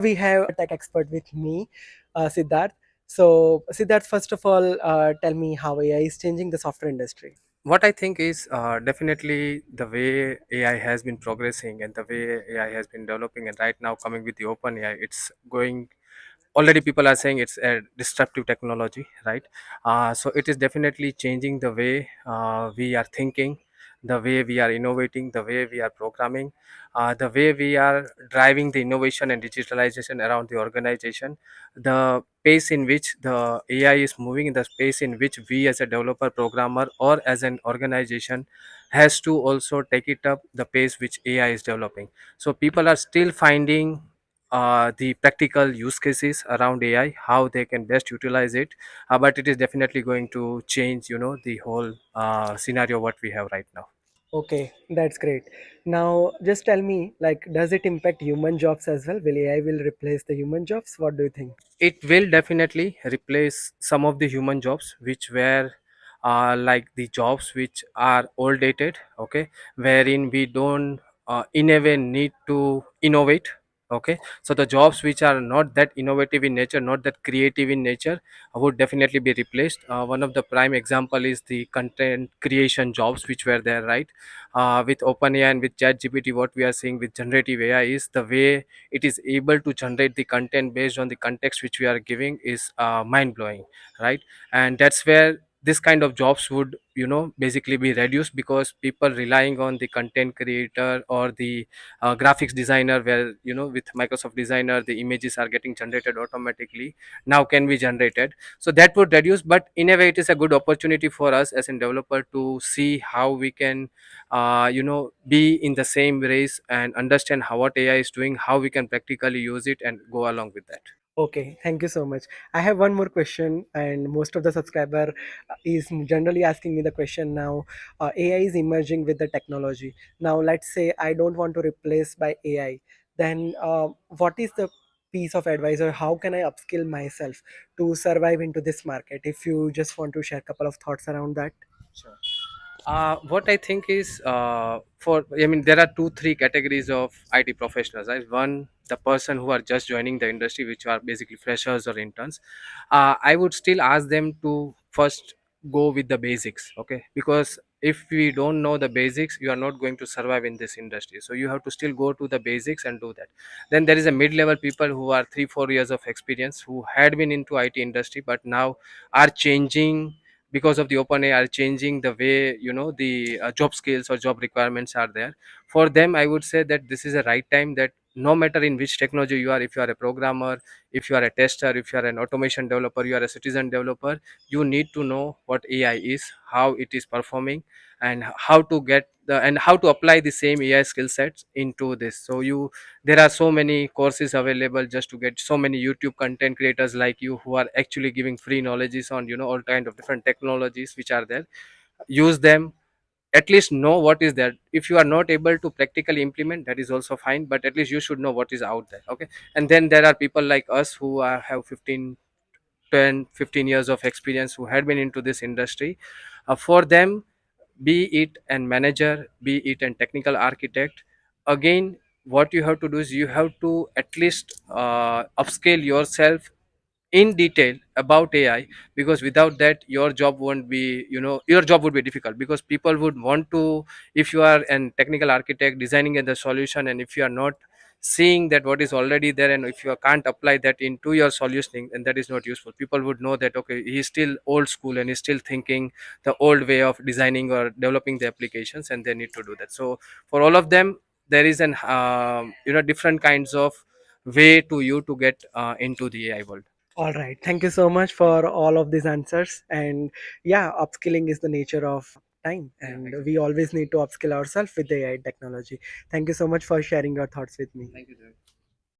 We have a tech expert with me, Siddharth. So, Siddharth, first of all, tell me how AI is changing the software industry. What I think is definitely the way AI has been progressing and the way AI has been developing, and right now coming with the open AI, it's going. Already, people are saying it's a disruptive technology, right? So it is definitely changing the way we are thinking, the way we are innovating, the way we are programming, the way we are driving the innovation and digitalization around the organization, the pace in which the AI is moving, in the space in which we as a developer, programmer, or as an organization has to also take it up the pace which AI is developing. So people are still finding the practical use cases around AI, how they can best utilize it, but it is definitely going to change, the whole scenario what we have right now. Okay, that's great. Now, just tell me, like, does it impact human jobs as well? Will AI will replace the human jobs? What do you think? It will definitely replace some of the human jobs which were like the jobs which are old dated, okay, wherein we don't in a way need to innovate. Okay, so the jobs which are not that innovative in nature, not that creative in nature, would definitely be replaced. One of the prime example is the content creation jobs which were there, right? With OpenAI and with ChatGPT, what we are seeing with generative AI is the way it is able to generate the content based on the context which we are giving is mind blowing, right? And that's where this kind of jobs would basically be reduced, because people relying on the content creator or the graphics designer, where with Microsoft Designer the images are getting generated automatically, now can be generated. So that would reduce, but in a way it is a good opportunity for us as a developer to see how we can be in the same race and understand how what AI is doing, how we can practically use it and go along with that. Okay, thank you so much. I have one more question, and most of the subscriber is generally asking me the question now. AI is emerging with the technology. Now, let's say I don't want to replace by AI. Then, what is the piece of advice, or how can I upskill myself to survive into this market? If you just want to share a couple of thoughts around that. Sure. What I think is, I mean, there are two, three categories of IT professionals. Right? One, the person who are just joining the industry, which are basically freshers or interns. I would still ask them to first go with the basics, okay? Because if we don't know the basics, you are not going to survive in this industry. So you have to still go to the basics and do that. Then there is a mid-level people who are 3, 4 years of experience, who had been into IT industry, but now are changing because of the open AI, are changing the way the job skills or job requirements are there. For them, I would say that this is a right time, that no matter in which technology you are, if you are a programmer, if you are a tester, if you are an automation developer, you are a citizen developer, you need to know what AI is, how it is performing, and how to get the and how to apply the same AI skill sets into this. So you there are so many courses available, just to get so many YouTube content creators like you who are actually giving free knowledges on all kind of different technologies which are there. Use them, at least know what is there. If you are not able to practically implement, that is also fine, but at least you should know what is out there, okay? And then there are people like us who have 15 years of experience, who had been into this industry. For them, be it an manager, be it a technical architect, again, what you have to do is you have to at least upscale yourself in detail about AI, because without that your job won't be, your job would be difficult, because people would want to, if you are an technical architect designing the solution, and if you are not seeing that what is already there, and if you can't apply that into your solutioning, then that is not useful. People would know that, okay, he's still old school and he's still thinking the old way of designing or developing the applications, and they need to do that. So for all of them, there is an different kinds of way to you to get into the AI world. All right. Thank you so much for all of these answers. And yeah, upskilling is the nature of time, Yeah, and exactly. we always need to upskill ourselves with AI technology. Thank you so much for sharing your thoughts with me. Thank you, Dhruvin.